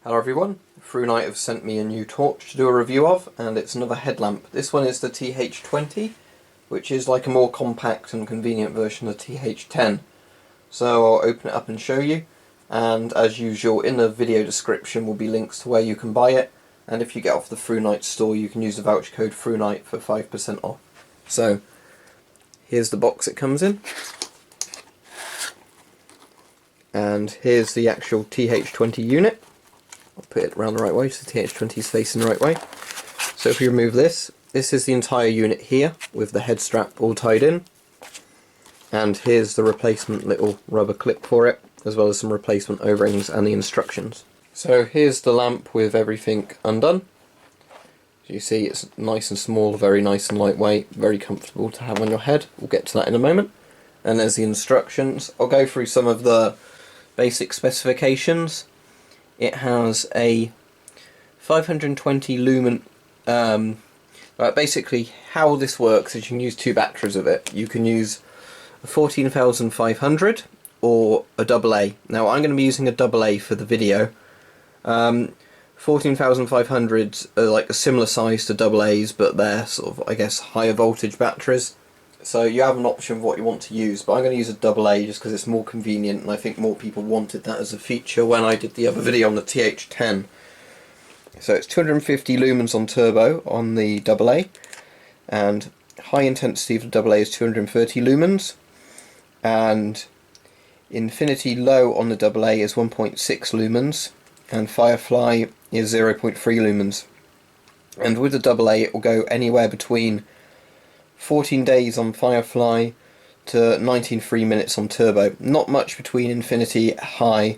Hello everyone, ThruNite have sent me a new torch to do a review of, and it's another headlamp. This one is the TH20, which is like a more compact and convenient version of the TH10. So I'll open it up and show you, and as usual in the video description will be links to where you can buy it, and if you get off the ThruNite store you can use the voucher code ThruNite for 5% off. So here's the box it comes in, and here's the actual TH20 unit. I'll put it around the right way so the TH20 is facing the right way. So if we remove this, this is the entire unit here with the head strap all tied in. And here's the replacement little rubber clip for it, as well as some replacement O-rings and the instructions. So here's the lamp with everything undone. As you see, it's nice and small, very nice and lightweight, very comfortable to have on your head. We'll get to that in a moment. And there's the instructions. I'll go through some of the basic specifications. It has a 520 lumen, basically how this works is you can use two batteries of it. You can use a 14,500 or a AA. Now I'm going to be using a AA for the video. 14,500s are like a similar size to AA's, but they're sort of, I guess, higher voltage batteries. So you have an option of what you want to use, but I'm going to use a AA just because it's more convenient, and I think more people wanted that as a feature when I did the other video on the TH10. So it's 250 lumens on turbo on the AA, and high intensity for the AA is 230 lumens, and infinity low on the AA is 1.6 lumens, and Firefly is 0.3 lumens. And with the AA it will go anywhere between 14 days on Firefly to 19 minutes on turbo. Not much between infinity, high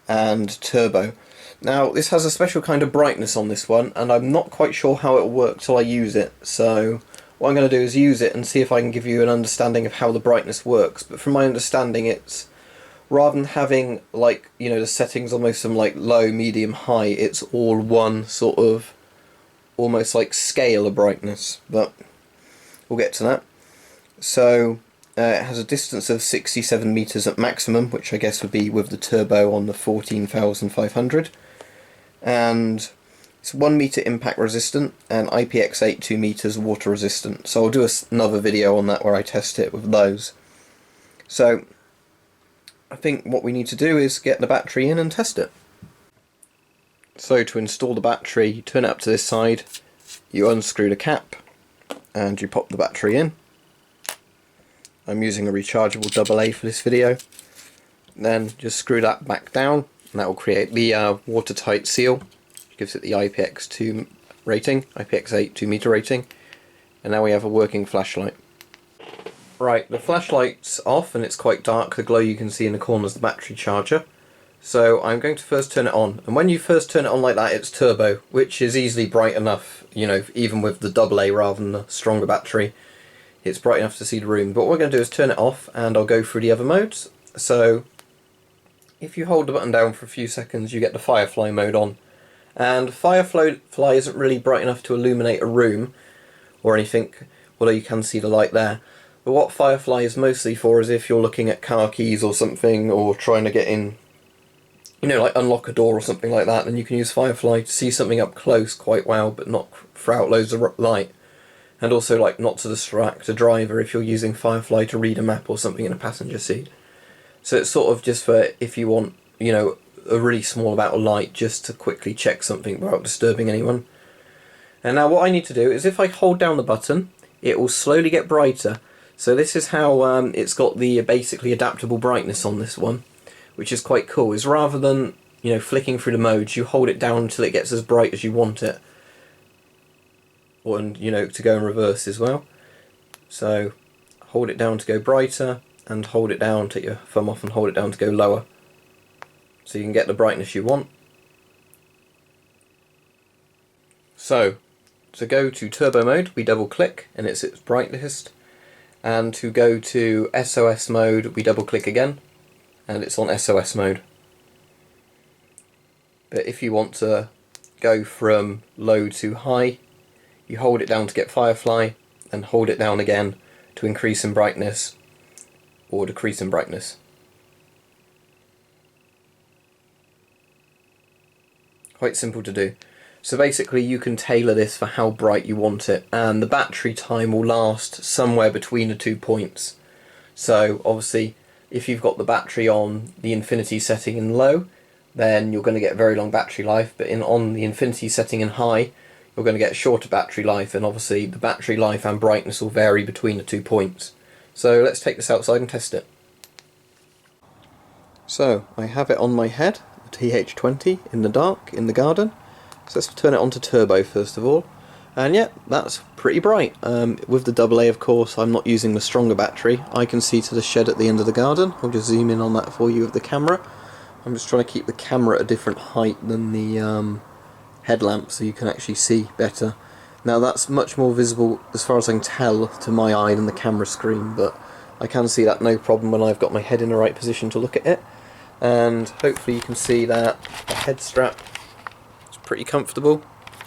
and turbo. Now this has a special kind of brightness on this one, and I'm not quite sure how it will work till I use it, so what I'm going to do is use it and see if I can give you an understanding of how the brightness works. But from my understanding, it's rather than having, like, you know, the settings almost from like low, medium, high, it's all one sort of almost like scale of brightness, but we'll get to that. So it has a distance of 67 meters at maximum, which I guess would be with the turbo on the 14,500, and it's 1 meter impact resistant and IPX8 2 meters water resistant. So I'll do another video on that where I test it with those. So I think what we need to do is get the battery in and test it. So to install the battery, you turn it up to this side, you unscrew the cap, and you pop the battery in. I'm using a rechargeable AA for this video. Then just screw that back down, and that will create the watertight seal, which gives it the IPX2 rating, IPX8 2 meter rating. And now we have a working flashlight. Right, the flashlight's off and it's quite dark. The glow you can see in the corner is the battery charger. So I'm going to first turn it on, and when you first turn it on like that, it's turbo, which is easily bright enough, you know, even with the AA rather than the stronger battery, it's bright enough to see the room. But what we're going to do is turn it off, and I'll go through the other modes. So if you hold the button down for a few seconds, you get the Firefly mode on, and Firefly isn't really bright enough to illuminate a room or anything, although you can see the light there. But what Firefly is mostly for is if you're looking at car keys or something, or trying to get in, you know, like unlock a door or something like that, then you can use Firefly to see something up close quite well, but not throw out loads of light. And also, like, not to distract a driver if you're using Firefly to read a map or something in a passenger seat. So it's sort of just for if you want, you know, a really small amount of light just to quickly check something without disturbing anyone. And now what I need to do is if I hold down the button, it will slowly get brighter. So this is how it's got the basically adaptable brightness on this one, which is quite cool. Is rather than, you know, flicking through the modes, you hold it down until it gets as bright as you want it, or, and you know, to go in reverse as well. So hold it down to go brighter, and hold it down, take your thumb off and hold it down to go lower, so you can get the brightness you want. So to go to turbo mode, we double click and it's its brightest, and to go to SOS mode, we double click again and it's on SOS mode. But if you want to go from low to high, you hold it down to get Firefly, and hold it down again to increase in brightness or decrease in brightness. Quite simple to do. So basically you can tailor this for how bright you want it, and the battery time will last somewhere between the 2 points. So obviously if you've got the battery on the infinity setting in low, then you're going to get very long battery life, but on the infinity setting in high, you're going to get shorter battery life, and obviously the battery life and brightness will vary between the 2 points. So let's take this outside and test it. So I have it on my head, the TH20, in the dark, in the garden. So let's turn it on to turbo first of all. And yeah, that's pretty bright. With the AA, of course, I'm not using the stronger battery. I can see to the shed at the end of the garden. I'll just zoom in on that for you with the camera. I'm just trying to keep the camera at a different height than the headlamp so you can actually see better. Now that's much more visible as far as I can tell to my eye than the camera screen, but I can see that no problem when I've got my head in the right position to look at it. And hopefully you can see that the head strap is pretty comfortable.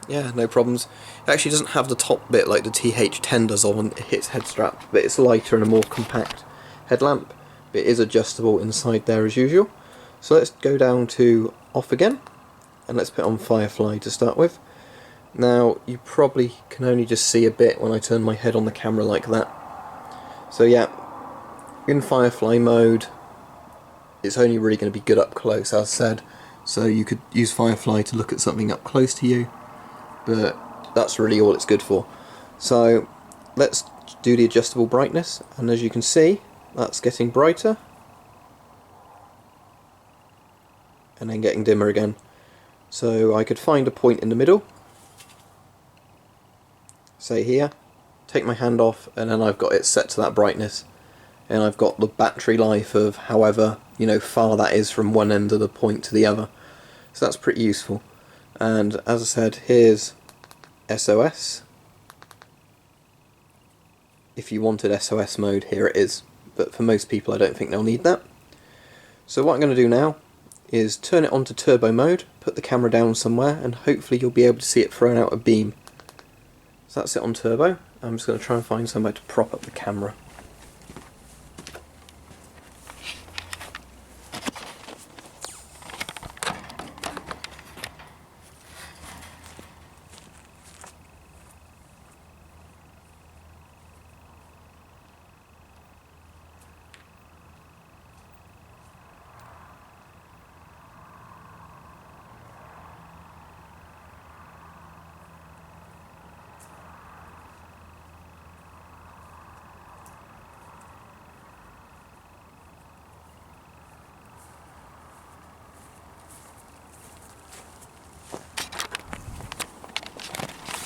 Yeah, no problems. It actually doesn't have the top bit like the TH10 does on its head strap, but it's lighter and a more compact headlamp. It is adjustable inside there as usual. So let's go down to off again, and let's put on Firefly to start with. Now you probably can only just see a bit when I turn my head on the camera like that. So yeah, in Firefly mode it's only really going to be good up close, as said, so you could use Firefly to look at something up close to you, but that's really all it's good for. So let's do the adjustable brightness, and as you can see that's getting brighter and then getting dimmer again. So I could find a point in the middle, say here, take my hand off, and then I've got it set to that brightness, and I've got the battery life of however far that is from one end of the point to the other. So that's pretty useful. And as I said, here's SOS. If you wanted SOS mode, here it is, but for most people I don't think they'll need that. So what I'm going to do now is turn it on to turbo mode, put the camera down somewhere, and hopefully you'll be able to see it throwing out a beam. So that's it on turbo. I'm just going to try and find somewhere to prop up the camera.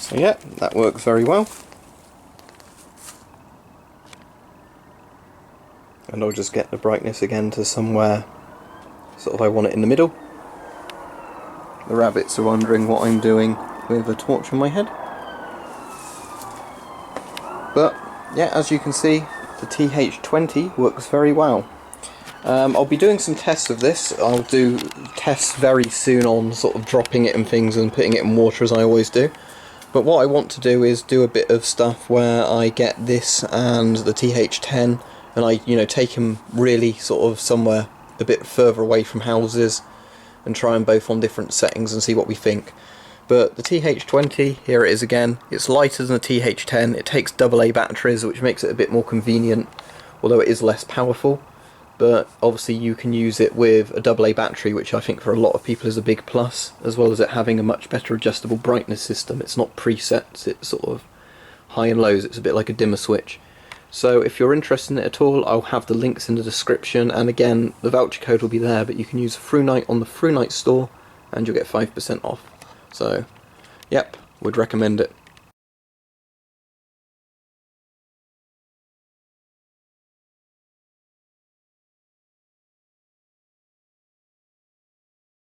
So yeah, that works very well. And I'll just get the brightness again to somewhere sort of I want it in the middle. The rabbits are wondering what I'm doing with a torch on my head. But yeah, as you can see, the TH20 works very well. I'll be doing some tests of this. I'll do tests very soon on sort of dropping it and things and putting it in water, as I always do. But what I want to do is do a bit of stuff where I get this and the TH10 and I take them really sort of somewhere a bit further away from houses and try them both on different settings and see what we think. But the TH20, here it is again, it's lighter than the TH10, it takes AA batteries, which makes it a bit more convenient, although it is less powerful. But obviously you can use it with a AA battery, which I think for a lot of people is a big plus, as well as it having a much better adjustable brightness system. It's not presets, it's sort of high and lows, it's a bit like a dimmer switch. So if you're interested in it at all, I'll have the links in the description, and again the voucher code will be there, but you can use ThruNite on the ThruNite store and you'll get 5% off. So yep, would recommend it.